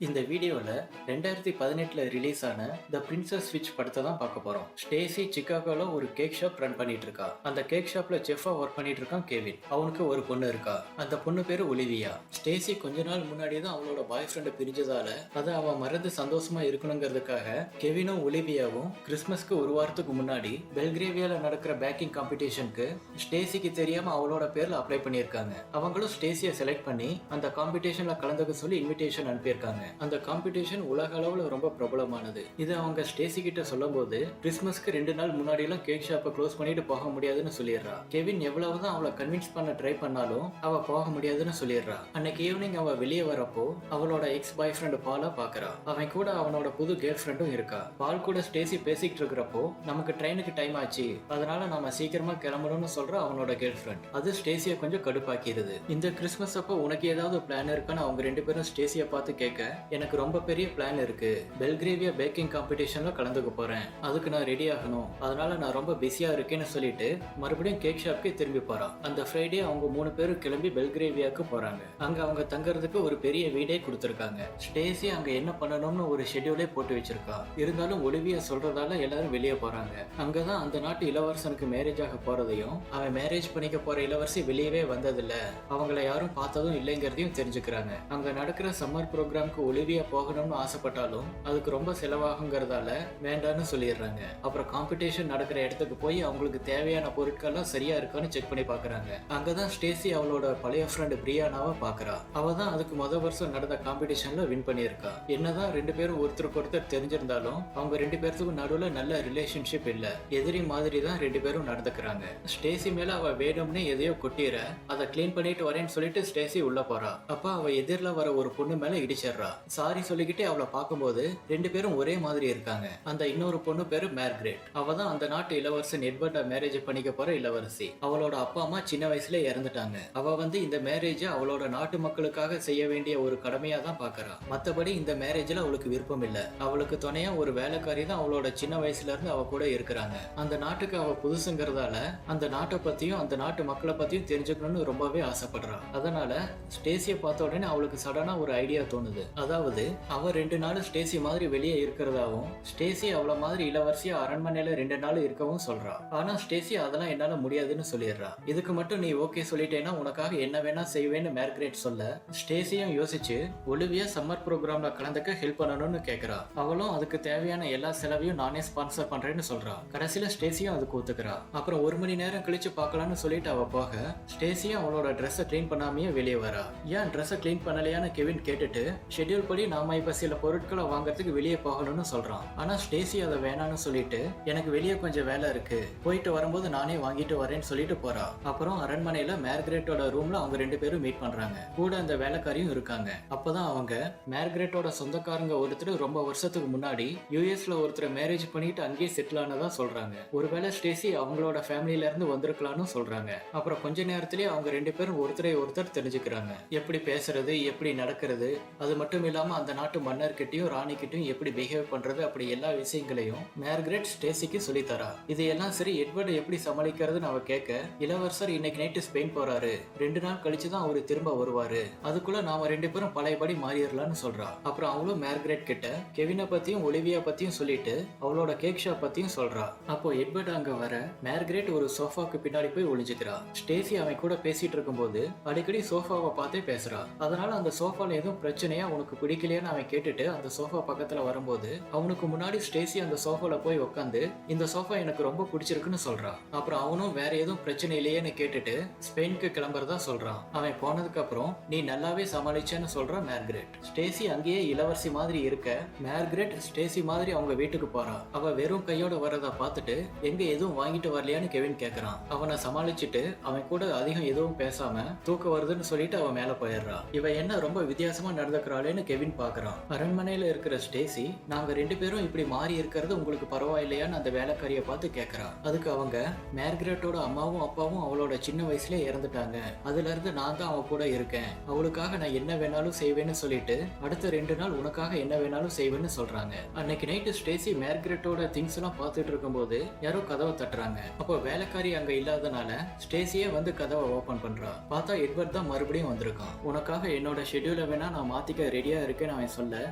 இந்த வீடியோவில் 2018 ரிலீஸ் ஆன த பிரின்சஸ் ஸ்விட்ச் படத்தை தான் பார்க்க போறோம். ஸ்டேசி சிகாகோல ஒரு கேக் ஷாப் ரன் பண்ணிட்டு இருக்கா. அந்த கேக் ஷாப்ல செஃபா ஒர்க் பண்ணிட்டு இருக்கான் கெவின். அவனுக்கு ஒரு பொண்ணு இருக்கா. அந்த பொண்ணு பேரு ஒலிவியா. ஸ்டேசி கொஞ்ச நாள் முன்னாடி தான் அவளோட பாய் ஃப்ரெண்ட் பிரிஞ்சதால அதை அவன் மறந்து சந்தோஷமா இருக்கணுங்கிறதுக்காக கெவினும் ஒலிவியாவும் கிறிஸ்மஸ்க்கு ஒரு வாரத்துக்கு முன்னாடி பெல்கிரேவியால நடக்கிற பேக்கிங் காம்படிஷனுக்கு ஸ்டேசிக்கு தெரியாம அவளோட பேர்ல அப்ளை பண்ணியிருக்காங்க. அவங்களும் ஸ்டேசியை செலக்ட் பண்ணி அந்த காம்படிஷன்ல கலந்துக்க சொல்லி இன்விடேஷன் அனுப்பியிருக்காங்க. அந்த காம்படிஷன் உலக அளவுல ரொம்ப பிரபலமானது. இது அவங்க ஸ்டேசி கிட்ட சொல்லும் போது கிறிஸ்மஸ்க்கு 2 நாள் முன்னாடி எல்லாம் கேக் ஷாப்பை க்ளோஸ் பண்ணிட்டு போக முடியாதுன்னு சொல்லிடுறா. கெவின் எவ்வளவுதான் அவளை கன்வின்ஸ் பண்ண ட்ரை பண்ணாலும் அவ போக முடியாதுன்னு சொல்லிடுறா. அன்னைக்கு ஈவினிங் அவ வெளியே வரப்போ அவளோட எக்ஸ் பாய் ஃப்ரெண்ட் பாலா பாக்குறா. அவன் கூட அவனோட புது கேர்ள் ஃப்ரெண்டும் இருக்கா. பால் கூட ஸ்டேசி பேசிக்கிட்டு இருக்கிறப்போ நமக்கு ட்ரெயினுக்கு டைம் ஆச்சு, அதனால நாம சீக்கிரமா கிளம்பணும்னு சொல்ற அவனோட கேர்ள் ஃப்ரெண்ட். அது ஸ்டேசியை கொஞ்சம் கடுப்பாக்கிடுது. இந்த கிறிஸ்மஸ் அப்போ உனக்கு ஏதாவது பிளான் இருக்குன்னு அவங்க 2 பேரும் ஸ்டேசியை பார்த்து கேட்க, எனக்கு ரொம்ப பெரிய பிளான் இருக்கு. பெல்கிரேவியா பேக்கிங் காம்படிஷன்ல கலந்துக்க போறேன். அதுக்கு நான் ரெடி ஆகணும். அதனால நான் ரொம்ப பிஸியா இருக்கேன்னு சொல்லிட்டு மறுபடியும் கேக் ஷாப்க்கு திரும்பி போறான். அந்த ஃப்ரைடே அவங்க 3 பேரும் கிளம்பி பெல்கிரேவியாவுக்கு போறாங்க. அங்க அவங்க தங்கறதுக்கு ஒரு பெரிய வீடே கொடுத்திருக்காங்க. ஸ்டேசி அங்க என்ன பண்ணணும்னு ஒரு ஷெட்யூலே போட்டு வச்சிருக்கா. இருந்தாலும் ஒலிவியா சொல்றதால எல்லாரும் வெளியே போறாங்க. அங்கதான் அந்த நாட்டு இளவரசனுக்கு மேரேஜ் ஆக போறதையும் அவன் மேரேஜ் பண்ணிக்க போற இளவரசி வெளியவே வந்ததில்ல, அவங்கள யாரும் பார்த்ததும் இல்லைங்கிறதையும் தெரிஞ்சுக்கிறாங்க. அங்க நடக்கிற சம்மர் ப்ரோக்ராம்க்கு ஒலிவியா போகணும்னு ஆசைப்பட்டாலும் அதுக்கு ரொம்ப செலவாகுங்கிறதால வேண்டான்னு சொல்லிடுறாங்க. அப்புறம் காம்படிஷன் நடக்கிற இடத்துக்கு போய் அவங்களுக்கு தேவையான பொருட்கள்லாம் சரியா இருக்கான்னு செக் பண்ணி பாக்குறாங்க. அங்கதான் ஸ்டேசி அவளோட பழைய ஃப்ரெண்ட் பிரியானாவை பாக்குறா. அவ தான் அதுக்கு வருஷம் நடந்த காம்படிஷன்ல வின் பண்ணியிருக்கா. என்னதான் 2 பேரும் ஒருத்தருக்கு ஒருத்தர் தெரிஞ்சிருந்தாலும் அவங்க 2 பேர்த்துக்கும் நடுவுல நல்ல ரிலேஷன்ஷிப் இல்ல. எதிரி மாதிரி தான் 2 பேரும் நடந்துக்கிறாங்க. ஸ்டேசி மேல அவ வேணும்னு எதையோ கொட்டிற அதை கிளீன் பண்ணிட்டு வரேன்னு சொல்லிட்டு ஸ்டேசி உள்ள போறா. அப்ப அவ எதிரில வர ஒரு பொண்ணு மேல இடிச்சிடுறா. சாரி சொல்லிக்கிட்டே அவளை பார்க்கும்போது 2 பேரும் ஒரே மாதிரி இருக்காங்க. அந்த இன்னொரு பொண்ணு பேரு மேர்க்ரெட். அவ தான் அந்த நாட்டு இளவரசன் எட்வர்ட மேரேஜ் பண்ணிக்க போற இளவரசி. அவளோட அப்பா அம்மா சின்ன வயசுல இறந்துட்டாங்க. அவ இந்த மேரேஜ் அவளோட நாட்டு மக்களுக்காக செய்ய வேண்டிய ஒரு கடமையா தான் பாக்குறா. மத்தபடி இந்த மேரேஜ்ல அவளுக்கு விருப்பம் இல்ல. அவளுக்கு துணையா ஒரு வேலைக்காரி தான் அவளோட சின்ன வயசுல இருந்து அவ கூட இருக்கிறாங்க. அந்த நாட்டுக்கு அவ புதுசுங்கிறதால அந்த நாட்டை பத்தியும் அந்த நாட்டு மக்களை பத்தியும் தெரிஞ்சுக்கணும்னு ரொம்பவே ஆசைப்படுறா. அதனால ஸ்டேசியை பார்த்த உடனே அவளுக்கு சடனா ஒரு ஐடியா தோணுது. அதாவது அவ 2 நாள் ஸ்டேசி மாதிரி வெளியே இருக்கிறதாவும் ஸ்டேசி அவள மாதிரி இளவரசியா அரண்மனையில 2 நாள் இருக்கவும் சொல்றா. ஆனா ஸ்டேசி அதெல்லாம் என்னால முடியாதுன்னு சொல்லிடுறா. இதுக்கு மட்டும் நீ ஓகே சொல்லிட்டேன்னா உனக்காக என்ன வேணா செய்வேன்னு மேர்க்ரெட் சொல்ல, ஸ்டேசியும் யோசிச்சு ஒலிவியா சம்மர் ப்ரோக்ராம்ல கலந்துக்க ஹெல்ப் பண்ணணும்னு கேக்குறா. அவளும் அதுக்கு தேவையான எல்லா செலவையும் நானே ஸ்பான்சர் பண்றேன்னு சொல்றா. கடைசியில ஸ்டேசியும் அதுக்கு ஒத்துக்கிறா. அப்புறம் 1 மணி நேரம் கழிச்சு பார்க்கலாம்னு சொல்லிட்டு அவ போக, ஸ்டேசியும் அவளோட ட்ரெஸ்ஸை கிளீன் பண்ணாமையே வெளியே வரா. ஏன் ட்ரெஸ்ஸை கிளீன் பண்ணலையான்னு கெவின் கேட்டுட்டு ஷெட்யூல் படி நாம இப்ப சில பொருட்களை வாங்கறதுக்கு வெளியே போகணும்னு சொல்றான். ஆனா ஸ்டேசி அதை வேணான்னு சொல்லிட்டு எனக்கு வெளியே கொஞ்சம் வேலை இருக்கு, போயிட்டு வரும்போது நானே வாங்கிட்டு வரேன்னு சொல்லிட்டு போறா. அப்புறம் அரண்மனையில மேர்க்ரெட்டோட ரூம்ல அவங்க 2 பேரும் மீட் பண்றாங்க. கூட அந்த வேலைக்காரியும் இருக்காங்க. அப்பதான் அவங்க மேர்க்ரெட்டோட சொந்தக்காரங்க ஒருத்தர் ரொம்ப வருஷத்துக்கு முன்னாடி யூஎஸ்ல ஒருத்தர் மேரேஜ் பண்ணிட்டு அங்கேயே செட்டில் ஆனதா சொல்றாங்க. ஒருவேளை ஸ்டேசி அவங்களோட ஃபேமிலியில இருந்து வந்திருக்கலாம்னு சொல்றாங்க. அப்புறம் கொஞ்ச நேரத்திலேயே அவங்க 2 பேரும் ஒருத்தரை ஒருத்தர் தெரிஞ்சுக்கிறாங்க. எப்படி பேசுறது, எப்படி நடக்கிறது, அது மட்டும் இல்லாம அந்த நாட்டு மன்னர்கிட்டயும் ராணி கிட்டயும் எப்படி பிஹேவ் பண்றது, அப்படி எல்லா விஷயங்களையும் மேர்க்ரெட் ஸ்டேசிக்கு சொல்லித்தரா. இதையெல்லாம் சரி எட்வர்ட் எப்படி சமாளிக்கிறதுன்னு அவ கேட்க, இளவரசர் இன்னைக்கு நைட்டு ஸ்பெயின் போறாரு, 2 நாள் கழிச்சுதான் அவரு திரும்ப வருவாரு, அதுக்குள்ள நாம 2 பேரும் பழையபடி மாறிடலாம்னு சொல்றா. அப்புறம் அவளும் மேர்க்ரெட் கிட்ட கெவினை பத்தியும் ஒலிவியா பத்தியும் சொல்லிட்டு அவளோட கேக் ஷாப் பத்தியும் சொல்றா. அப்போ எட்வர்ட் அங்க வர மேர்க்ரெட் ஒரு சோஃபாக்கு பின்னாடி போய் ஒளிஞ்சுக்கிறா. ஸ்டேசி அவன் கூட பேசிட்டு இருக்கும்போது அடிக்கடி சோஃபாவை பார்த்தே பேசுறா. அதனால அந்த சோஃபால எதுவும் பிரச்சனையா உனக்கு பிடிக்கலையான்னு அவன் கேட்டுட்டு அந்த சோஃபா பக்கத்துல வரும்போது அவனுக்கு முன்னாடி ஸ்டேசி அந்த சோஃபால போய் உட்காந்து இந்த சோஃபா எனக்கு ரொம்ப பிடிச்சிருக்குன்னு சொல்றா. அப்புறம் அவனும் வேற எதுவும் பிரச்சனை இல்லையேன்னு கேட்டுட்டு ஸ்பெயினுக்கு கிளம்புறதா சொல்றான். அவன் போனதுக்கு அப்புறம் நீ நல்லாவே சமாளிச்சேன்னு சொல்றா மேர்க்ரெட். ஸ்டேசி அங்கேயே இளவரசி மாதிரி இருக்க மேர்க்ரெட் ஸ்டேசி மாதிரி அவங்க வீட்டுக்கு போறா. அவ வெறும் கையோட வரத பார்த்துட்டு எங்க எதுவும் வாங்கிட்டு வரலையான்னு கெவின் கேக்குறான். அவனை சமாளிச்சுட்டு அவன் கூட அதிகம் எதுவும் பேசாம தூக்கம் வருதுன்னு சொல்லிட்டு அவன் மேல போயிடுறா. இவ என்ன ரொம்ப வித்தியாசமா நடந்துக்கிறாளேன்னு கெவின் பாக்குறான். அரண்மனையில இருக்கிற ஸ்டேசி நாங்க 2 பேரும் இப்படி மாறி இருக்கிறது உங்களுக்கு பரவாயில்லையான்னு அந்த வேலைக்காரிய பார்த்து கேக்குறா. அதுக்கு அவங்க மேர்க்ரெட்டோட அம்மாவும் அப்பாவும் அவளோட சின்ன வயசுல இறந்துட்டாங்க, அதுல இருந்து நான் தான் அவ கூட இருக்கேன், அவளுக்காக நான் என்ன வேணாலும் செய்வேன்னு சொல்லிட்டு அடுத்த 2 நாள் உனக்காக என்ன வேணாலும் செய்வேன்னு சொல்றாங்க. அன்னைக்கு நைட்டு ஸ்டேசி மேர்க்ரெட்டோட திங்ஸ் எல்லாம் பார்த்துட்டு இருக்கும்போது யாரோ கதவை தட்டுறாங்க. அப்போ வேலைக்காரி அங்க இல்லாதனால ஸ்டேசியே கதவை ஓபன் பண்றா. பார்த்தா எட்வர்ட் தான் மறுபடியும் வந்திருக்கான். உனக்காக என்னோட ஷெட்யூலை வேணா நான் மாத்திக்க ரெடியா ரெடியா இருக்கேன்னு அவன் சொல்ல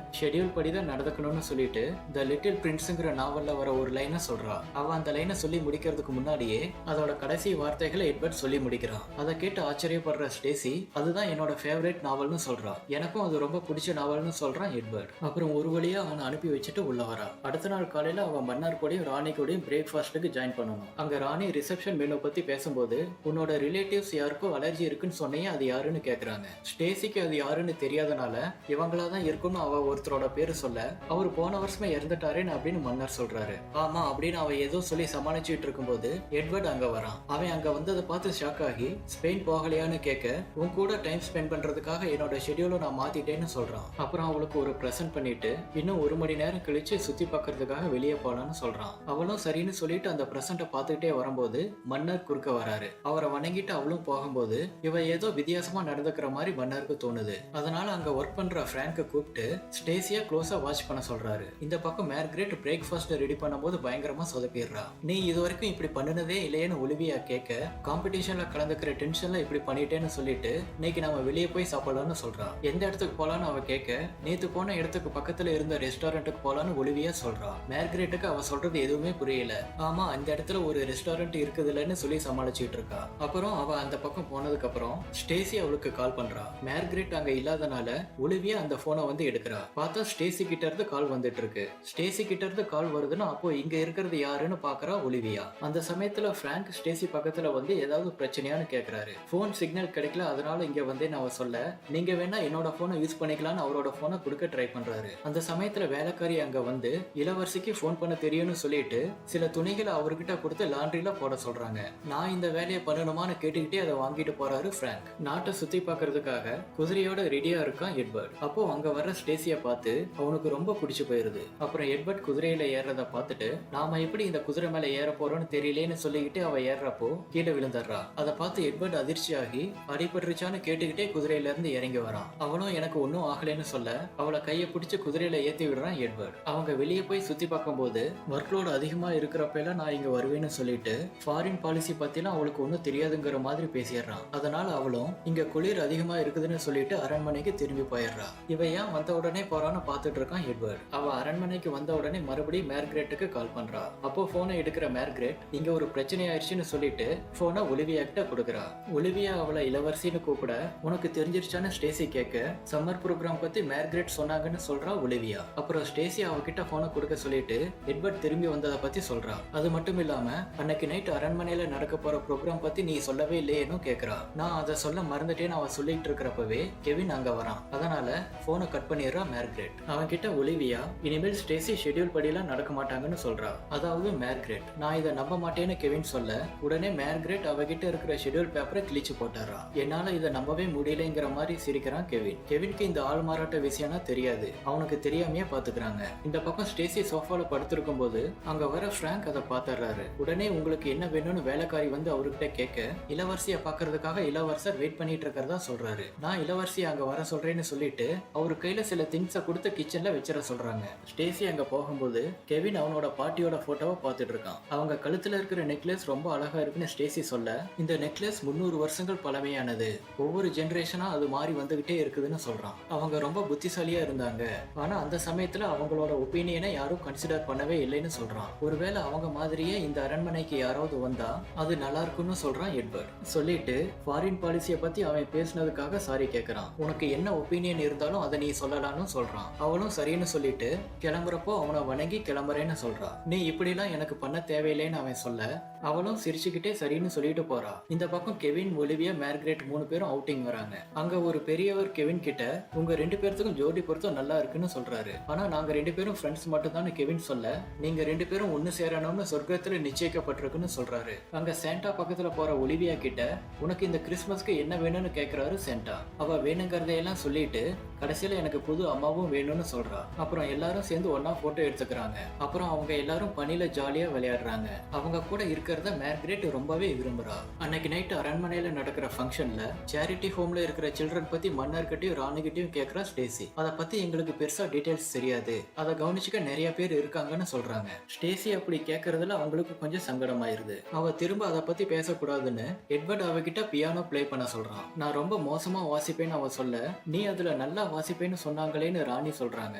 ஷெட்யூல் படி தான் நடந்துக்கணும்னு சொல்லிட்டு த லிட்டில் பிரின்ஸ்ங்கிற நாவல்ல வர ஒரு லைனை சொல்றா. அவ அந்த லைனை சொல்லி முடிக்கிறதுக்கு முன்னாடியே அதோட கடைசி வார்த்தைகளை எட்வர்ட் சொல்லி முடிக்கிறான். அதை கேட்டு ஆச்சரியப்படுற ஸ்டேசி அதுதான் என்னோட ஃபேவரட் நாவல்னு சொல்றா. எனக்கும் அது ரொம்ப பிடிச்ச நாவல்னு சொல்றான் எட்வர்ட். அப்புறம் ஒரு வழியா அவனை அனுப்பி வச்சுட்டு உள்ள வரா. அடுத்த நாள் காலையில அவன் மன்னர் கூடயும் ராணி கூடயும் பிரேக்ஃபாஸ்ட்டுக்கு ஜாயின் பண்ணணும். அங்க ராணி ரிசப்ஷன் மெனு பத்தி பேசும்போது உன்னோட ரிலேட்டிவ்ஸ் யாருக்கோ அலர்ஜி இருக்குன்னு சொன்னே அது யாருன்னு கேக்குறாங்க. ஸ்டேசிக்கு அது யாருன்னு தெரியாதனால இவங்களாதான் இருக்குன்னு அவ ஒருத்தரோட பேரு சொல்ல அவர் போன வருஷமே இறந்துட்டாரேன்னு அப்படின்னு மன்னர் சொல்றாரு. ஆமா அப்படின்னு அவ ஏதோ சொல்லி சமாளிச்சுட்டு இருக்கும்போது எட்வர்ட் அங்க வரான். அவன் அங்க வந்ததை பார்த்து ஷாக் ஆகி ஸ்பெயின் போகலையான்னு கேட்க உன் கூட டைம் ஸ்பெண்ட் பண்றதுக்காக என்னோட ஷெட்யூலை நான் மாத்திட்டேன்னு சொல்றான். அப்புறம் அவளுக்கு ஒரு பிரசன்ட் பண்ணிட்டு இன்னும் 1 மணி நேரம் கழிச்சு சுத்தி பார்க்கறதுக்காக வெளியே போலான்னு சொல்றான். அவளும் சரின்னு சொல்லிட்டு அந்த பிரசன்ட பார்த்துக்கிட்டே வரும்போது மன்னர் குறுக்க வராரு. அவரை வணங்கிட்டு அவளும் போகும்போது இவ ஏதோ வித்தியாசமா நடந்துக்கிற மாதிரி மன்னருக்கு தோணுது. அதனால அங்க ஒர்க் பண்ற பிராங்க கூப்பிட்டு ஸ்டேசியா க்ளோஸா வாட்ச் பண்ண சொல்றாரு. இந்த பக்கம் மார்கரெட் பிரேக்ஃபாஸ்ட் ரெடி பண்ணும்போது பயங்கரமா சொதப்பிடுறா. நீ இது வரைக்கும் இப்படி பண்ணினதே இல்லையேன்னு ஒலிவியா கேட்க காம்படிஷன்ல கலந்துக்கிற டென்ஷன்ல இப்படி பண்ணிட்டேன்னு சொல்லிட்டு இன்னைக்கு நாம வெளியே போய் சாப்பிடலாம்னு சொல்றா. எந்த இடத்துக்கு போலான்னு அவ கேட்க நேத்து போன இடத்துக்கு பக்கத்துல இருந்த ரெஸ்டாரண்ட்டுக்கு போலான்னு ஒலிவியா சொல்றா. மார்கரெட்டுக்கு அவ சொல்றது எதுவுமே புரியல. ஆமா அந்த இடத்துல ஒரு ரெஸ்டாரண்ட் இருக்குதுல்லன்னு சொல்லி சமாளிச்சுட்டு இருக்கா. அப்புறம் அவ அந்த பக்கம் போனதுக்கு அப்புறம் ஸ்டேசி அவளுக்கு கால் பண்றா. மார்கரெட் அங்க இல்லாதனால ஒலிவியா அந்த போனை வந்து எடுக்கிறா. பார்த்தா ஸ்டேசி கிட்ட இருந்து கால் வந்துட்டு இருக்கு. ஸ்டேசி கிட்ட இருந்து கால் வருதுன்னா அப்போ இங்க இருக்கிறது யாருன்னு பாக்குறா ஒலிவியா. அந்த சமயத்துல பிராங்க் ஸ்டேசி பக்கத்துல வந்து ஏதாவது பிரச்சனையான்னு கேக்குறாரு. போன் சிக்னல் கிடைக்கல அதனால இங்க வந்தேன்னு அவ சொல்ல நீங்க வேணா என்னோட போனை யூஸ் பண்ணிக்கலாம்னு அவரோட போனை கொடுக்க ட்ரை பண்றாரு. அந்த சமயத்துல வேலைக்காரி அங்க வந்து இளவரசிக்கு போன் பண்ண தெரியும்னு சொல்லிட்டு சில துணிகளை அவர்கிட்ட கொடுத்து லாண்ட்ரியில போட சொல்றாங்க. நான் இந்த வேலையை பண்ணணுமான்னு கேட்டுக்கிட்டே அதை வாங்கிட்டு போறாரு பிராங்க். நாட்டை சுத்தி பாக்குறதுக்காக குதிரையோட ரெடியா இருக்கான் எட்வர்ட். அப்போ அங்க வர்ற ஸ்டேசிய பார்த்து அவனுக்கு ரொம்ப பிடிச்சு போயிருது. அப்புறம் எட்வர்ட் குதிரையில ஏறத பார்த்துட்டு நாம எப்படி இந்த குதிரை மேல ஏற போறோம்னு தெரியலேன்னு சொல்லிக்கிட்டு அவ ஏறப்போ கீழே விழுந்துடுறா. அதை பார்த்து எட்வர்ட் அதிர்ச்சியாகி அடிபட்டுருச்சான்னு கேட்டுக்கிட்டே குதிரையில இருந்து இறங்கி வரான். அவனும் எனக்கு ஒன்னும் ஆகலைன்னு சொல்ல அவளை கையை பிடிச்சு குதிரையில ஏத்தி விடுறான் எட்வர்ட். அவங்க வெளியே போய் சுத்தி பார்க்கும் போது ஒர்க்லோடு அதிகமா இருக்கிறப்ப எல்லாம் நான் இங்க வருவேன்னு சொல்லிட்டு ஃபாரின் பாலிசி பத்திலாம் அவளுக்கு ஒன்னும் தெரியாதுங்கிற மாதிரி பேசிடுறான். அதனால அவளும் இங்க குளிர் அதிகமா இருக்குதுன்னு சொல்லிட்டு அரண்மனைக்கு திரும்பி போயிடுறா. இவ ஏன் வந்த உடனே போறான்னு பாத்துட்டு இருக்கான் எட்வர்ட். அவ அரண்மனைக்கு வந்த உடனே மறுபடியும் மார்கரெட்டுக்கு கால் பண்றா. அப்போ போனை எடுக்கிற மார்கரெட் இங்க ஒரு பிரச்சனை ஆயிடுச்சுன்னு சொல்லிட்டு போனை ஒலிவியா கிட்ட கொடுக்குறா. ஒலிவியா அவளை இளவரசின்னு கூப்பிட உனக்கு தெரிஞ்சிருச்சான்னு ஸ்டேசி கேட்க சம்மர் ப்ரோக்ராம் பத்தி மார்கரெட் சொன்னாங்கன்னு சொல்றா ஒலிவியா. அப்புறம் ஸ்டேசி அவகிட்ட போனை கொடுக்க சொல்லிட்டு எட்வர்ட் திரும்பி வந்ததை பத்தி சொல்றா. அது மட்டும் இல்லாம அன்னைக்கு நைட் அரண்மனையில நடக்க போற ப்ரோக்ராம் பத்தி நீ சொல்லவே இல்லையேன்னு கேக்குறா. நான் அதை சொல்ல மறந்துட்டேன்னு அவ சொல்லிட்டு இருக்கிறப்பவே கெவின் அங்க வரான். அதனால போனை கட் பண்ணிடுறா மார்கரெட். அவன் கிட்ட ஒலிவியா இனிமேல் ஸ்டேசி ஷெட்யூல் படியெல்லாம் நடக்க மாட்டாங்கன்னு சொல்றா. அதாவது மார்கரெட் நான் இதை நம்ப மாட்டேன்னு கெவின் சொல்ல உடனே மார்கரெட் அவகிட்ட இருக்கிற ஷெட்யூல் பேப்பரை கிழிச்சு போட்டாரா. என்னால இதை நம்பவே முடியலைங்கிற மாதிரி சிரிக்கிறான் கெவின். கெவினுக்கு இந்த ஆள் மாறாட்ட விஷயம்னா தெரியாது. அவனுக்கு தெரியாமையே பாத்துக்கிறாங்க. இந்த பக்கம் ஸ்டேசி சோஃபால படுத்திருக்கும் போது அங்க வர பிராங்க் அதை பாத்துறாரு. உடனே உங்களுக்கு என்ன வேணும்னு வேலைக்காரி வந்து அவர்கிட்ட கேட்க இளவரசிய பாக்குறதுக்காக இளவரசர் வெயிட் பண்ணிட்டு இருக்கிறதா சொல்றாரு. நான் இளவரசி அங்க வர சொல்றேன்னு சொல்லிட்டு அவரு கையில சில திங்ஸ கொடுத்து கிச்சன்ல வச்சிட சொல்றாங்க. ஸ்டேசி அங்க போகும்போது கெவின் அவனோட பாட்டியோட போட்டோவை பார்த்துட்டு இருக்கான். அவங்க கழுத்துல இருக்கிற நெக்லஸ் ரொம்ப அழகா இருக்குன்னு ஸ்டேசி சொல்ல இந்த நெக்லஸ் 300 வருஷங்கள் பழமையானது. ஒவ்வொரு ஜெனரேஷனா அது மாறி வந்துகிட்டே இருக்குதுன்னு சொல்றான். அவங்க ரொம்ப புத்திசாலியா இருந்தாங்க. ஆனா அந்த சமயத்துல அவங்களோட ஒப்பீனியனை யாரும் கன்சிடர் பண்ணவே இல்லைன்னு சொல்றான். ஒருவேளை அவங்க மாதிரியே இந்த அரண்மனைக்கு யாராவது வந்தா அது நல்லா இருக்கும்னு சொல்றான் எட்வர்ட். சொல்லிட்டு ஃபாரின் பாலிசியை பத்தி அவன் பேசினதுக்காக சாரி கேட்கறான். உனக்கு என்ன ஒப்பீனியன் இருந்தாலும் அதை நீ சொல்லலாம்னு சொல்றான். அவளும் சரின்னு சொல்லிட்டு கிளம்புறப்போ அவனை வணங்கி கிளம்புறேன்னு சொல்றா. நீ இப்படிலாம் எனக்கு பண்ண தேவையில்லைன்னு அவன் சொல்ல அவளும் சிரிச்சுக்கிட்டே சரின்னு சொல்லிட்டு போறா. இந்த பக்கம் கெவின் ஒலிவியா மார்கரெட் 3 பேரும் அவுட்டிங் வராங்க. அங்க ஒரு பெரியவர் கெவின் கிட்ட உங்க 2 பேர்த்துக்கும் ஜோடி பொருத்தம் நல்லா இருக்குன்னு சொல்றாரு. ஆனா நாங்க 2 பேரும் ஃப்ரெண்ட்ஸ் மட்டும் தான் கெவின் சொல்ல நீங்க 2 பேரும் ஒன்னு சேரணும்னு சொர்க்கத்துல நிச்சயிக்கப்பட்டிருக்குன்னு சொல்றாரு. அங்க சாண்டா பக்கத்துல போற ஒலிவியா கிட்ட உனக்கு இந்த கிறிஸ்மஸ்க்கு என்ன வேணும்னு கேக்குறாரு சாண்டா. அவ வேணுங்கிறதையெல்லாம் சொல்லிட்டு கடைசியில எனக்கு புது அம்மாவும் வேணும்னு சொல்றா. அப்புறம் எல்லாரும் சேர்ந்து ஒன்னா போட்டோ எடுத்துக்கிறாங்க. அப்புறம் அவங்க எல்லாரும் பனியில ஜாலியா விளையாடுறாங்க. அவங்க கூட இருக்கிறத மார்கரெட் ரொம்பவே விரும்புறா. அன்னைக்கு நைட் அரண்மனையில நடக்கிற ஃபங்க்ஷன்ல சேரிட்டி ஹோம்ல இருக்கிற சில்ட்ரன் பத்தி மன்னர்கிட்டயும் ராணிகிட்டயும் கேக்குறா ஸ்டேசி. அதை பத்தி எங்களுக்கு பெருசா டீடைல்ஸ் தெரியாது. அதை கவனிச்சுக்க நிறைய பேர் இருக்காங்கன்னு சொல்றாங்க. ஸ்டேசி அப்படி கேட்கறதுல அவங்களுக்கு கொஞ்சம் சங்கடமாயிருது. அவ திரும்ப அதை பத்தி பேசக்கூடாதுன்னு எட்வர்ட் அவகிட்ட பியானோ பிளே பண்ண சொல்றான். நான் ரொம்ப மோசமா வாசிப்பேன்னு அவ சொல்ல நீ அதுல நல்லா வாசிப்பேன்னு சொன்னாங்களேன்னு ராணி சொல்றாங்க.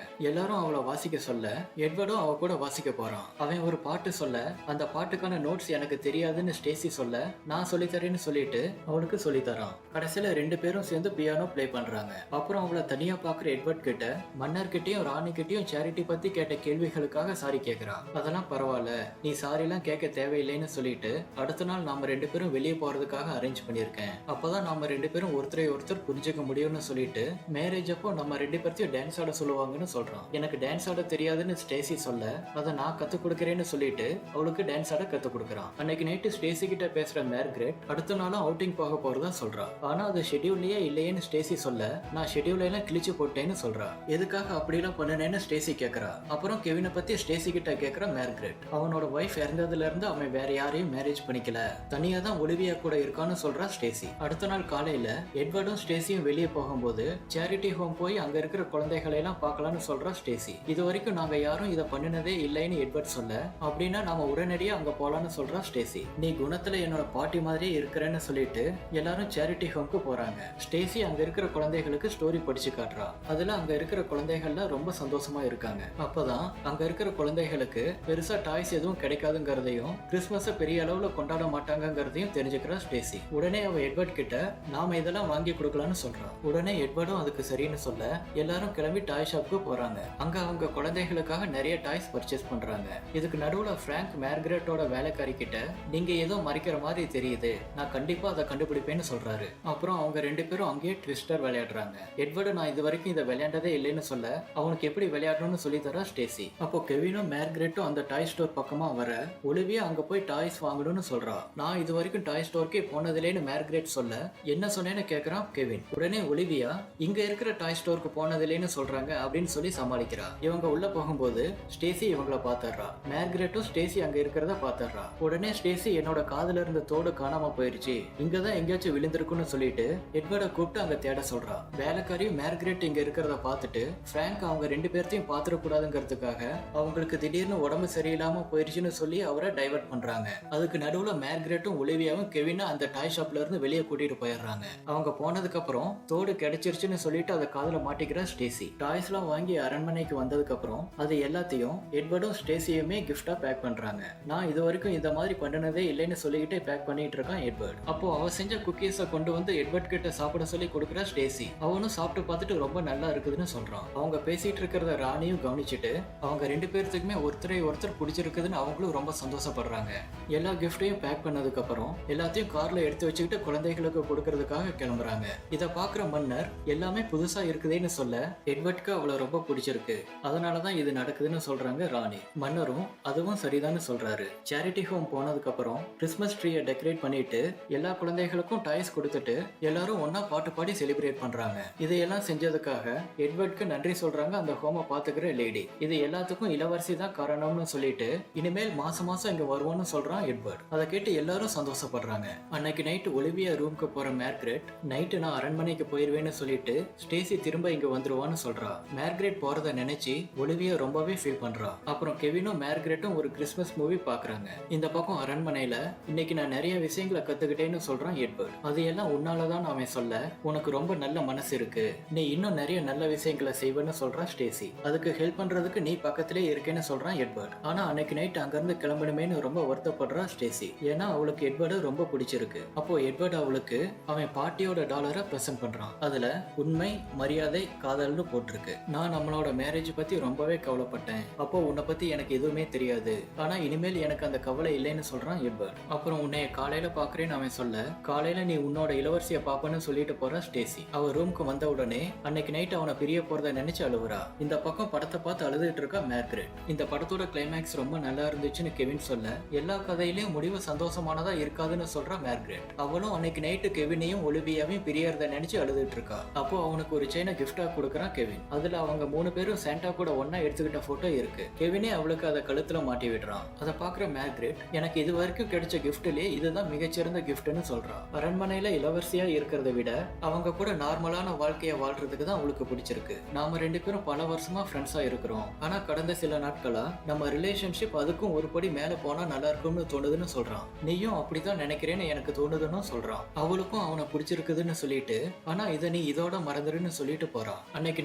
எல்லாரும் அவளை வாசிக்க சொல்ல எட்வர்டும் அவ கூட வாசிக்க போறான். அவன் ஒரு பாட்டு சொல்ல அந்த பாட்டுக்கான நோட்ஸ் எனக்கு தெரியாதுன்னு ஸ்டேசி சொல்ல நான் சொல்லித்தரேன்னு சொல்லிட்டு அவளுக்கு சொல்லித்தரான். கடைசியில ரெண்டு பேரும் சேர்ந்து பியானோ பிளே பண்றாங்க. அப்புறம் அவளை தனியா பாக்குற எட்வர்ட் கிட்ட மன்னர் கிட்டயும் ராணி கிட்டயும் சேரிட்டி பத்தி கேட்ட கேள்விகளுக்காக சாரி கேக்குறான். அதெல்லாம் பரவாயில்ல, நீ சாரி எல்லாம் கேட்க தேவையில்லைன்னு சொல்லிட்டு அடுத்த நாள் நாம ரெண்டு பேரும் வெளியே போறதுக்காக அரேஞ்ச் பண்ணிருக்கேன். அப்பதான் நாம ரெண்டு பேரும் ஒருத்தரை ஒருத்தர் புரிஞ்சுக்க முடியும்னு சொல்லிட்டு மேரேஜ் அப்போ நம்ம ரெண்டு பேர்த்தையும் டான்ஸ் ஆட சொல்லுவாங்கன்னு சொல்றான். எனக்கு டான்ஸ் ஆட தெரியாதுன்னு ஸ்டேசி சொல்ல அதை நான் கத்து கொடுக்கறேன்னு சொல்லிட்டு அவளுக்கு டான்ஸ் ஆட கத்து கொடுக்கறான். அன்னைக்கு நைட்டு ஸ்டேசி கிட்ட பேசுற மார்கரெட் அடுத்த நாளும் அவுட்டிங் போக போறதா சொல்றா. ஆனா அது ஷெட்யூல்லயே இல்லையேன்னு ஸ்டேசி சொல்ல நான் ஷெட்யூல் எல்லாம் கிழிச்சு போட்டேன்னு சொல்றா. எதுக்காக அப்படிலாம் பண்ணுனேன்னு ஸ்டேசி கேக்குறா. அப்புறம் கெவினை பத்தி ஸ்டேசி கிட்ட கேக்குற மார்கரெட். அவனோட வைஃப் இறந்ததுல இருந்து அவன் வேற யாரையும் மேரேஜ் பண்ணிக்கல, தனியா தான் ஒலிவியா கூட இருக்கான்னு சொல்றா ஸ்டேசி. அடுத்த நாள் காலையில எட்வர்டும் ஸ்டேசியும் வெளியே போகும்போது சேரிட்டி ஹோம் போய் அங்க இருக்கிற குழந்தைகளை எல்லாம் பார்க்கலாம்னு சொல்றா ஸ்டேசி. இது வரைக்கும் நாங்க யாரும் இதை பண்ணினதே இல்லைன்னு எட்வர்ட் சொல்ல அப்படின்னா நாம உடனடியா அங்க போலான்னு சொல்றா ஸ்டேசி. நீ குணத்துல என்னோட பாட்டி மாதிரியே இருக்கிறேன்னு சொல்லிட்டு எல்லாரும் சேரிட்டி ஹோம்க்கு போறாங்க. ஸ்டேசி அங்க இருக்கிற குழந்தைகளுக்கு ஸ்டோரி படிச்சு காட்டுறா. அதுல அங்க இருக்கிற குழந்தைகள்ல ரொம்ப சந்தோஷமா இருக்காங்க. அப்பதான் அங்க இருக்கிற குழந்தைகளுக்கு பெருசா டாய்ஸ் எதுவும் கிடைக்காதுங்கிறதையும் கிறிஸ்துமஸ பெரிய அளவுல கொண்டாட மாட்டாங்கிறதையும் தெரிஞ்சுக்கிறா ஸ்டேசி. உடனே அவ எட்வர்ட் கிட்ட நாம இதெல்லாம் வாங்கி கொடுக்கலாம்னு சொல்றா. உடனே எட்வர்டும் அதுக்கு சரின்னு சொல்ல எல்லாரும் கிளம்பி டாய் ஷாப்க்கு போறாங்க. அங்க அவங்க குழந்தைகளுக்காக நிறைய டாய்ஸ் பர்ச்சேஸ் பண்றாங்க. இதுக்கு நடுவுல பிராங்க் மார்கரெட்டோட வேலைக்காரி கிட்ட நீங்க ஏதோ மறைக்கிற மாதிரி தெரியுது, நான் கண்டிப்பா அதை கண்டுபிடிப்பேன்னு சொல்றாரு. அப்புறம் அவங்க ரெண்டு பேரும் அங்கேயே ட்விஸ்டர் விளையாடுறாங்க. எட்வர்டு நான் இது வரைக்கும் இதை விளையாண்டதே இல்லைன்னு சொல்ல அவனுக்கு எப்படி விளையாடணும்னு சொல்லி தரா ஸ்டேசி. அப்போ கெவினும் மார்கரெட்டும் அந்த டாய் ஸ்டோர் பக்கமா வர ஒலிவியா அங்க போய் டாய்ஸ் வாங்கணும்னு சொல்றா. நான் இது வரைக்கும் டாய் ஸ்டோருக்கே போனதில்லைன்னு மார்கரெட் சொல்ல என்ன சொன்னேன்னு கேக்குறான் கெவின். உடனே ஒலிவியா இங்க இருக்கிற டாய் ஸ்டோருக்கு போனதில்லைன்னு சொல்றாங்க அப்படின்னு சொல்லி சமாளிக்கிறா. இவங்க உள்ள போகும்போது ஸ்டேசி இவங்கள பாத்துறா. மார்கரெட்டும் ஸ்டேசி அங்க இருக்கிறத பாத்துறா. உடனே ஸ்டேசி என்னோட காதுல இருந்த தோடு காணாம போயிருச்சு, இங்கதான் எங்கேயாச்சும் விழுந்திருக்குன்னு சொல்லிட்டு எட்வர்ட கூப்பிட்டு அங்க தேட சொல்றா. வேலைக்காரியும் மார்கரெட் இங்க இருக்கிறத பார்த்துட்டு பிராங்க் அவங்க ரெண்டு பேர்த்தையும் பாத்துட கூடாதுங்கிறதுக்காக அவங்களுக்கு திடீர்னு உடம்பு சரியில்லாம போயிருச்சுன்னு சொல்லி அவரை டைவர்ட் பண்றாங்க. அதுக்கு நடுவுல மார்கரெட்டும் ஒலிவியாவும் கெவினா அந்த டாய் ஷாப்ல இருந்து வெளியே கூட்டிட்டு போயிடுறாங்க. அவங்க போனதுக்கு அப்புறம் தோடு கிடைச்சிருச்சுன்னு சொல்லிட்டு அதை காதுல மாட்டிக்கிற ஸ்டேசி. டாய்ஸ் எல்லாம் வாங்கி அரண்மனைக்கு வந்ததுக்கு அப்புறம் அது எல்லாத்தையும் எட்வர்டும் ஸ்டேசியுமே கிஃப்டா பேக் பண்றாங்க. நான் இது வரைக்கும் இந்த மாதிரி பண்ணினதே இல்லைன்னு சொல்லிக்கிட்டே பேக் பண்ணிட்டு இருக்கான் எட்வர்ட். அப்போ அவ செஞ்ச குக்கீஸை கொண்டு வந்து எட்வர்ட் கிட்ட சாப்பிட சொல்லி கொடுக்குற ஸ்டேசி. அவனும் சாப்பிட்டு பார்த்துட்டு ரொம்ப நல்லா இருக்குதுன்னு சொல்றான். அவங்க பேசிட்டு இருக்கிறத ராணியும் கவனிச்சுட்டு அவங்க ரெண்டு பேர்த்துக்குமே ஒருத்தரை ஒருத்தர் பிடிச்சிருக்குதுன்னு அவங்களும் ரொம்ப சந்தோஷப்படுறாங்க. எல்லா கிஃப்டையும் பேக் பண்ணதுக்கு அப்புறம் எல்லாத்தையும் கார்ல எடுத்து வச்சுக்கிட்டு குழந்தைகளுக்கு கொடுக்கறதுக்காக கிளம்புறாங்க. இத பாக்குற மன்னர் எல்லாமே புதுசா இருக்குதுன்னு சொல்ல எட்வர்ட்க்கு அவளை ரொம்ப பிடிச்சிருக்கு, அதனாலதான் இது நடக்குதுன்னு சொல்றாங்க ராணி. மன்னரும் அதுவும் சரிதான்னு சொல்றாரு. சேரிட்டி ஹோம் போனதுக்கு அப்புறம் கிறிஸ்மஸ் ட்ரீயை டெக்கரேட் பண்ணிட்டு எல்லா குழந்தைகளுக்கும் டாய்ஸ் கொடுத்துட்டு எல்லாரும் ஒன்னா பாட்டு பாடி செலிப்ரேட் பண்றாங்க. இதையெல்லாம் செஞ்சதுக்காக எட்வர்ட்க்கு நன்றி சொல்றாங்க அந்த ஹோமை பாத்துக்கிற லேடி. இது எல்லாத்துக்கும் இளவரசி தான் காரணம்னு சொல்லிட்டு இனிமேல் மாசம் மாசம் இங்க வருவோம்னு சொல்றான் எட்வர்ட். அதை கேட்டு எல்லாரும் சந்தோஷப்படுறாங்க. அன்னைக்கு நைட்டு ஒலிவியா ரூம்க்கு போற மார்கரெட் நைட்டு நான் அரண்மனைக்கு போயிருவேன்னு சொல்லிட்டு ஸ்டேசி திரும்ப இங்க வந்துருவான்னு சொல்றா. மார்கரெட் போறத நினைச்சு ஒலிவியா ரொம்பவே ஃபீல் பண்றா. அப்புறம் கெவினும் மார்கரெட்டும் ஒரு கிறிஸ்மஸ் மூவி பாக்குறாங்க. இந்த பக்கம் அரண்மனையில இன்னைக்கு நான் நிறைய விஷயங்களை கத்துக்கிட்டேன்னு சொல்றான் எட்வர்ட். அது எல்லாம் உன்னாலதான் அவன் சொல்ல உனக்கு ரொம்ப நல்ல மனசு இருக்கு, நீ இன்னும் நிறைய நல்ல விஷயங்களை செய்வேன்னு சொல்றான் ஸ்டேசி. அதுக்கு ஹெல்ப் பண்றதுக்கு நீ பக்கத்திலே இருக்கேன்னு சொல்றான் எட்வர்ட். ஆனா அன்னைக்கு நைட் அங்கிருந்து கிளம்பணுமேனு ரொம்ப வருத்தப்படுறா ஸ்டேசி. ஏன்னா அவளுக்கு எட்வர்டு ரொம்ப பிடிச்சிருக்கு. அப்போ எட்வர்ட் அவளுக்கு அவன் பாட்டியோட டாலரை பிரசன்ட் பண்றான். அதுல உண்மை, மரியாதை, காதல்னு போட்டிருக்கு. நான் நம்மளோட மேரேஜ் பத்தி ரொம்பவே கவலைப்பட்டேன். அப்போ உன்னை பத்தி எனக்கு எதுவுமே தெரியாது, ஆனா இனிமேல் எனக்கு அந்த கவலை இல்லைன்னு சொல்றான் எட்வர்ட். அப்புறம் உன்னைய காலையில பாக்குறேன்னு அவன் சொல்ல காலையில நீ உன்னோட இளவரசிய பாப்பன்னு சொல்லிட்டு போறா ஸ்டேசி. அவ ரூம்க்கு வந்த உடனே அன்னைக்கு நைட் அவனை பிரிய போறத நினைச்சு அழுவுறா. இந்த பக்கம் படத்தை பார்த்து அழுதுட்டு இருக்கா மார்கரெட். இந்த படத்தோட கிளைமேக்ஸ் ரொம்ப நல்லா இருந்துச்சுன்னு கெவின் சொல்ல எல்லா கதையிலயும் முடிவு சந்தோஷமானதா இருக்காதுன்னு சொல்றா மார்கரெட். அவளும் அன்னைக்கு நைட்டு கெவினையும் ஒலிவியாவையும் பிரியறத நினைச்சு அழுதுட்டு இருக்கா. அப்போ அவனுக்கு ஒரு செயினை கிஃப்டா கொடுக்கறான் கெவின். அதுல அவங்க மூணு பேரும் சாண்டா கூட ஒன்னா எடுத்துக்கிட்ட போட்டோ இருக்கு. கெவினே அவளுக்கு அதை கழுத்துல மாட்டி விடுறான். அதை பாக்குற மார்கரெட் எனக்கு இது வரைக்கும் கிடைச்ச கிஃப்ட்லயே இதுதான் மிகச்சிறந்த கிஃப்ட்னு சொல்றான். அரண்மனையில இளவரசியா இருக்கிறத விட அவங்க கூட நார்மலான வாழ்க்கைய வாழ்றதுக்கு தான் அவளுக்கு பிடிச்சிருக்கு. நாம ரெண்டு பேரும் பல வருஷமா ஃப்ரெண்ட்ஸா இருக்கிறோம், ஆனா கடந்த சில நாட்களா நம்ம ரிலேஷன்ஷிப் அதுக்கும் ஒரு படி மேல போனா நல்லா இருக்கும்னு தோணுதுன்னு சொல்றான். நீயும் அப்படிதான் நினைக்கிறேன்னு எனக்கு தோணுதுன்னு சொல்றான். அவளுக்கும் அவனை பிடிச்சிருக்குதுன்னு சொல்லிட்டு ஆனா இதை நீ இதோட மறந்துருன்னு போறேன்னு சொல்லிட்டு போறான். அன்னைக்கு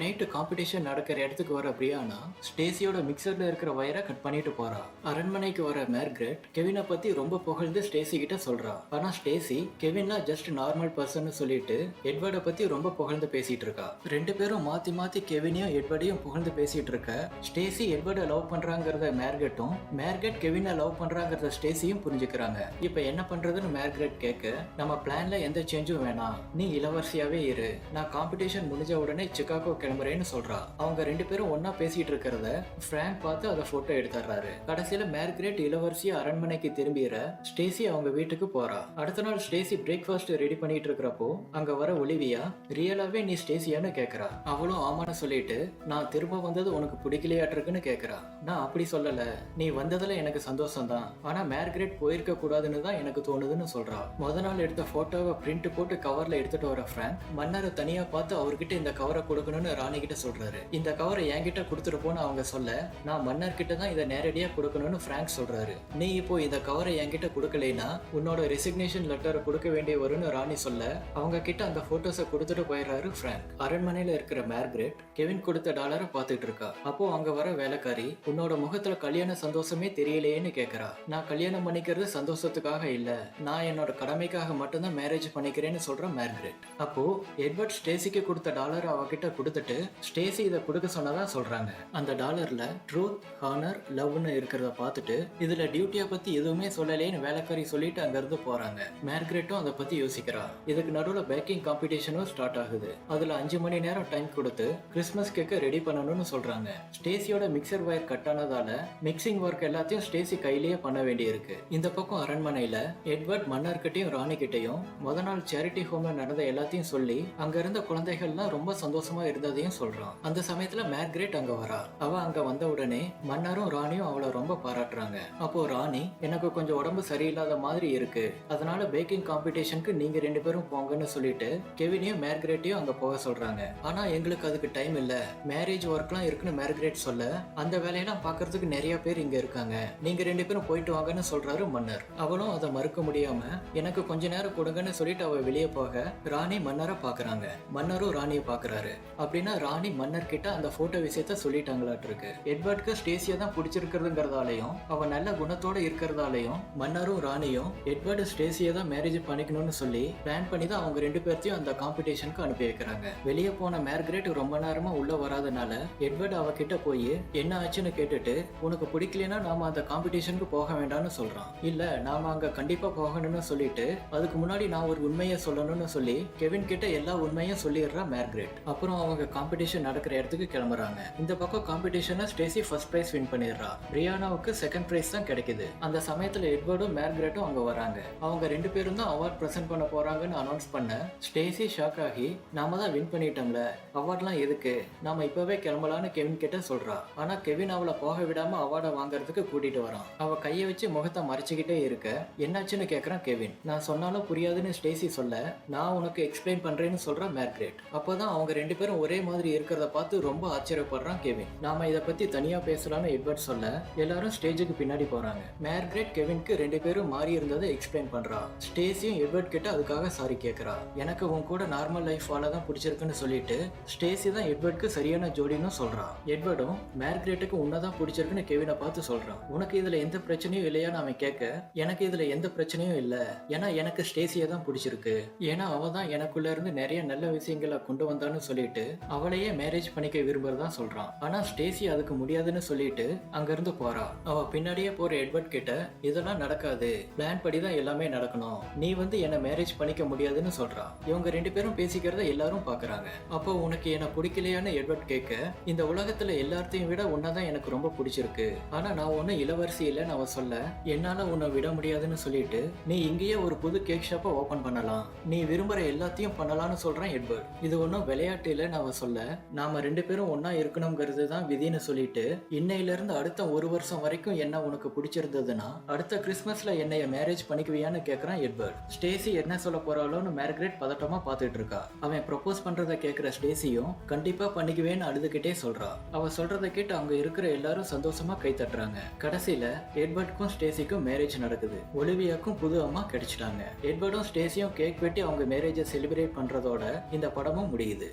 நைட்டு காம்படிஷன் நடக்கிற இடத்துக்கு வர பிரியானா ஸ்டேசியோட மிக்சர்ல இருக்கிற வயரை கட் பண்ணிட்டு போறா. அரண்மனைக்கு வர மார்கரெட் கெவினை பத்தி ரொம்ப புகழ்ந்து ஸ்டேசி கிட்ட சொல்றா. ஆனா ஸ்டேசி கெவின்னா ஜஸ்ட் நார்மல் பர்சன் சொல்லிட்டு எட்வர்டை பத்தி ரொம்ப புகழ்ந்து பேசிட்டு இருக்கா. ரெண்டு பேரும் மாத்தி மாத்தி கெவினையும் எட்வர்டையும் புகழ்ந்து பேசிட்டு இருக்க ஸ்டேசி எட்வர்டை லவ் பண்றாங்கிறத மார்கரெட்டும் மார்கரெட் கெவினை லவ் பண்றாங்கிறத ஸ்டேசியும் புரிஞ்சுக்கிறாங்க. இப்ப என்ன பண்றதுன்னு மார்கரெட் கேட்க, நம்ம பிளான்ல எந்த சேஞ்சும் வேணாம், நீ இளவரசியாவே இரு, நான் காம்படிஷன் முடிஞ்ச உடனே சிகாகோ கிளம்புறேன்னு சொல்றா. அவங்க ரெண்டு பேரும் ஒன்னா பேசிட்டு இருக்கிறத பிராங்க் பார்த்து அதை போட்டோ எடுத்துறாரு. கடைசியில மார்கரெட் இளவரசியா அரண்மனைக்கு திரும்பிற ஸ்டேசி அவங்க வீட்டுக்கு போறா. அடுத்த நாள் ஸ்டேசி பிரேக்ஃபாஸ்ட் ரெடி பண்ணிட்டு இருக்கிறப்போ அங்க வர ஒலிவியா ரியலாவே நீ ஸ்டேசியான்னு கேக்குறா. அவளும் ஆமான்னு சொல்லிட்டு, நான் திரும்ப வந்தது உனக்கு பிடிக்கலையாட்டிருக்குன்னு கேக்குறா. நான் அப்படி சொல்லல, நீ வந்ததுல எனக்கு சந்தோஷம் தான், ஆனா மார்கரெட் போயிருக்க கூடாதுன்னு தான் எனக்கு தோணுதுன்னு சொல்றா. முத நாள் எடுத்த போட்டோவை பிரிண்ட் போட்டு கவர்ல எடுத்துட்டு வர பிராங்க் மன்னரை தனியா பார்த்து அவர்கிட்ட இந்த கவரை கொடுக்கணும்னு ராணி கிட்ட சொல்றாரு. இந்த கவரை என்கிட்ட கொடுத்துட்டு போன்னு அவங்க சொல்ல, நான் மன்னர் கிட்ட தான் இதை நேரடியா கொடுக்கணும்னு பிராங்க் சொல்றாரு. நீ இப்போ இந்த கவரை என்கிட்ட கொடுக்கலைன்னா உன்னோட ரெசிக்னேஷன் லெட்டரை கொடுக்க வேண்டிய வரும்னு ராணி சொல்ல, அவங்க கிட்ட அந்த போட்டோஸை கொடுத்துட்டு போயிடுறாரு பிராங்க். அரண்மனையில இருக்கிற மார்கரெட் கெவின் கொடுத்த டாலரை பார்த்துட்டு இருக்கா. அப்போ அங்க வர வேலைக்காரி, உன்னோட முகத்துல கல்யாண சந்தோஷமே தெரியலையேன்னு கேக்குறா. நான் கல்யாணம் பண்ணிக்கிறது சந்தோஷத்துக்காக இல்ல, நான் என்னோட கடமைக்காக மட்டும்தான் மேரேஜ் பண்ணிக்கிறேன்னு சொல்ற மார்கரெட். அப்போ எட்வர்ட் ஸ்டேசிக்கு கொடுத்த டாலர் அவகிட்ட கொடுத்துட்டு ஸ்டேசி இதை கொடுக்க சொன்னதா சொல்றாங்க. அந்த டாலர்ல ட்ரூத், ஹானர், லவ்னு இருக்கிறத பார்த்துட்டு இதுல டியூட்டியை பத்தி எதுவுமே சொல்லலேன்னு வேலைக்காரி சொல்லிட்டு அங்க இருந்து போறாங்க. மார்கரெட்டும் அதை பத்தி யோசிக்கிறா. இதுக்கு நடுவுல பேக்கிங் காம்படிஷனும் ஸ்டார்ட் ஆகுது. அதுல 5 மணி நேரம் டைம் கொடுத்து கிறிஸ்மஸ் கேக்க ரெடி பண்ணணும்னு சொல்றாங்க. ஸ்டேசியோட மிக்சர் வயர் கட் ஆனதால மிக்சிங் ஒர்க் எல்லாத்தையும் ஸ்டேசி கையிலேயே பண்ண வேண்டியிருக்கு. இந்த பக்கம் அரண்மனையில எட்வர்ட் மன்னர்கிட்டையும் ராணி கிட்டையும் முத நாள் சேரிட்டி ஹோம்ல நடந்த எல்லாத்தையும் சொல்லி அங்க இருந்த குழந்தைகள்லாம் ரொம்ப சந்தோஷமா இருந்ததையும் சொல்றான். அந்த சமயத்துல மார்கரெட் அங்க வரா. அவ அங்க வந்த உடனே மன்னரும் ராணியும் அவளை ரொம்ப பாராட்டுறாங்க. அப்போ ராணி, எனக்கு கொஞ்சம் உடம்பு சரியில்லாத மாதிரி இருக்கு, அதனால பேக்கிங் காம்படிஷனுக்கு நீங்க ரெண்டு பேரும் போங்கன்னு சொல்லிட்டு கெவினையும் மார்கரெட்டையும் அங்க போக சொல்றாங்க. ஆனா எங்களுக்கு அதுக்கு டைம் இல்ல, மேரேஜ் ஒர்க்லாம் இருக்குன்னு மார்கரெட் சொல்ல, அந்த வேலையெல்லாம் பாக்குறதுக்கு நிறைய பேர் இங்க இருக்காங்க, நீங்க ரெண்டு பேரும் போயிட்டு வாங்கன்னு சொல்றாரு மன்னர். அவளும் அதை மறுக்க முடியாம எனக்கு கொஞ்ச நேரம் கொடுங்கன்னு சொல்லிட்டு அவ வெளியே போக ராணி மன்னரை பாக்குறாங்க. மன்னரும் ராணியை பாக்குறாரு. அப்படின்னா ராணி மன்னர் கிட்ட அந்த போட்டோ விஷயத்த சொல்லிட்டாங்களாட்டு இருக்கு. எட்வர்ட்க்கு ஸ்டேசியா தான் பிடிச்சிருக்கிறதுங்கிறதாலையும் அவ நல்ல குணத்தோட இருக்கிறதாலையும் மன்னரும் ராணியும் எட்வர்டு ஸ்டேசியா தான் மேரேஜ் பண்ணிக்கணும்னு சொல்லி பிளான் பண்ணி தான் அவங்க ரெண்டு பேர்த்தையும் அந்த காம்படிஷனுக்கு அனுப்பி வைக்கிறாங்க. வெளியே போன மார்கரெட் ரொம்ப நேரமா உள்ள வராதனால எட்வர்ட் அவ கிட்ட போய் என்ன ஆச்சுன்னு கேட்டுட்டு, உனக்கு பிடிக்கலன்னா நாம அந்த காம்படிஷனுக்கு போக வேண்டாம்னு சொல்றான். இல்ல, நாம அங்க கண்டிப்பா போகணும்னு சொல்லிட்டு அதுக்கு முன்னாடி நான் ஒரு உண்மையை சொல்லணும்னு சொல்லி கெவின் கிட்ட எல்லா உண்மையும் சொல்லிடுறா மார்கரெட். அப்புறம் அவங்க காம்படிஷன் நடக்கிற இடத்துக்கு கிளம்புறாங்க. இந்த பக்கம் காம்படிஷனை ஸ்டேசி ஃபர்ஸ்ட் பிரைஸ் வின் பண்ணிடுறா. பிரியானாவுக்கு செகண்ட் பிரைஸ் தான் கிடைக்குது. அந்த சமயத்துல எட்வர்டும் மார்கரெட்டும் அங்க வராங்க. அவங்க ரெண்டு பேரும் தான் அவார்ட் பிரசன்ட் பண்ண போறாங்கன்னு அனௌன்ஸ் பண்ண ஸ்டேசி ஷாக் ஆகி, நாம தான் வின் பண்ணிட்டோம்ல, அவார்ட்லாம் எதுக்கு, நாம இப்பவே கிளம்பலான்னு கெவின் கிட்ட சொல்றா. ஆனா கெவின் அவளை போக விடாம அவார்டை வாங்குறதுக்கு கூட்டிட்டு வரான். அவ கையை வச்சு முகத்தை மறைச்சுக்கிட்டே இருக்க, என்னாச்சுன்னு கேக்குறான் கெவின். நான் சொன்னாலும் புரியாதுன்னு ஸ்டேசி சொல்ல, நான் உனக்கு எக்ஸ்பிளைன் பண்றேன்னு சொல்ற மார்கரெட். அப்பதான் அவங்க ரெண்டு பேரும் ஒரே மாதிரி இருக்கிறத பார்த்து ரொம்ப ஆச்சரியப்படுறான் கெவின். நாம இதை பத்தி தனியா பேசலாம்னு எட்வர்ட் சொல்ல எல்லாரும் ஸ்டேஜுக்கு பின்னாடி போறாங்க. மார்கரெட் கெவின்க்கு ரெண்டு பேரும் மாறி இருந்ததை எக்ஸ்பிளைன் பண்றா. ஸ்டேசியும் எட்வர்ட் கிட்ட அதுக்காக சாரி கேக்குறா. எனக்கு உன் கூட நார்மல் லைஃப் வாழ தான் பிடிச்சிருக்குன்னு சொல்லிட்டு ஸ்டேசி தான் எட்வர்ட்க்கு சரியான ஜோடின்னு சொல்றா. எட்வர்டும் மார்கரெட்டுக்கு உன்னதான் பிடிச்சிருக்குன்னு கெவினை பார்த்து சொல்றான். உனக்கு இதுல எந்த பிரச்சனையும் இல்லையான்னு அவன் கேட்க, எனக்கு இதுல எந்த பிரச்சனையும் இல்ல, ஏன்னா எனக்கு ஸ்டேசியை தான் பிடிச்சிருக்கு, ஏன்னா அவ தான் எனக்குள்ள இருந்து நிறைய நல்ல விஷயங்களை கொண்டு வந்தான்னு சொல்லிட்டு அவளையே மேரேஜ் பண்ணிக்க விரும்புறதா சொல்றான். ஆனா ஸ்டேசி அதுக்கு முடியாதுன்னு சொல்லிட்டு அங்க இருந்து போறா. அவ பின்னாடியே போற எட்வர்ட் கிட்ட, இதெல்லாம் நடக்காது, பிளான் படி தான் எல்லாமே நடக்கணும், நீ வந்து என்ன மேரேஜ் பண்ணிக்க முடியாதுன்னு சொல்றா. இவங்க ரெண்டு பேரும் பேசிக்கிறத எல்லாரும் பாக்குறாங்க. அப்போ உனக்கு என்ன பிடிக்கலையான்னு எட்வர்ட் கேட்க, இந்த உலகத்துல எல்லாத்தையும் விட உன்னதான் எனக்கு ரொம்ப பிடிச்சிருக்கு, ஆனா நான் ஒண்ணு இளவரசி இல்லைன்னு அவ சொல்ல, என்னால உன்னை விட முடியாதுன்னு சொல்லிட்டு, நீ இங்கேயே ஒரு புது கேக் ஷாப்பை ஓபன் பண்ணலாம், நீ விரும்புற எல்லாத்தையும் பண்ணலாம்னு சொல்றான் எட்வர்ட். இது ஒன்றும் விளையாட்டு இல்லைன்னு அவ சொல்ல, நாம ரெண்டு பேரும் ஒன்னா இருக்கணுங்கிறது தான் விதின்னு சொல்லிட்டு, இன்னையில இருந்து அடுத்த 1 வருஷம் வரைக்கும் என்ன உனக்கு பிடிச்சிருந்ததுன்னா அடுத்த கிறிஸ்மஸ்ல என்னைய மேரேஜ் பண்ணிக்குவியான்னு கேக்குறான் எட்வர்ட். ஸ்டேசி என்ன சொல்ல போறாளோன்னு மார்கரெட் பதட்டமா பாத்துட்டு இருக்கா. அவன் ப்ரொபோஸ் பண்றத கேக்குற ஸ்டேசியும் கண்டிப்பா பண்ணிக்குவேன்னு அழுதுகிட்டே சொல்றா. அவ சொல்றத கேட்டு அங்க இருக்கிற எல்லாரும் சந்தோஷமா கை தட்டுறாங்க. கடைசியில எட்வர்டுக்கும் ஸ்டேசிக்கும் மேரேஜ் நடக்குது. ஒலிவியாக்கும் புது அம்மா கிடைச்சிட்டாங்க. எட்வர்டும் ஸ்டேசியும் கேக் வெட்டி அவங்க மேரேஜை செலிப்ரேட் பண்றதோட இந்த படமும் முடியுது.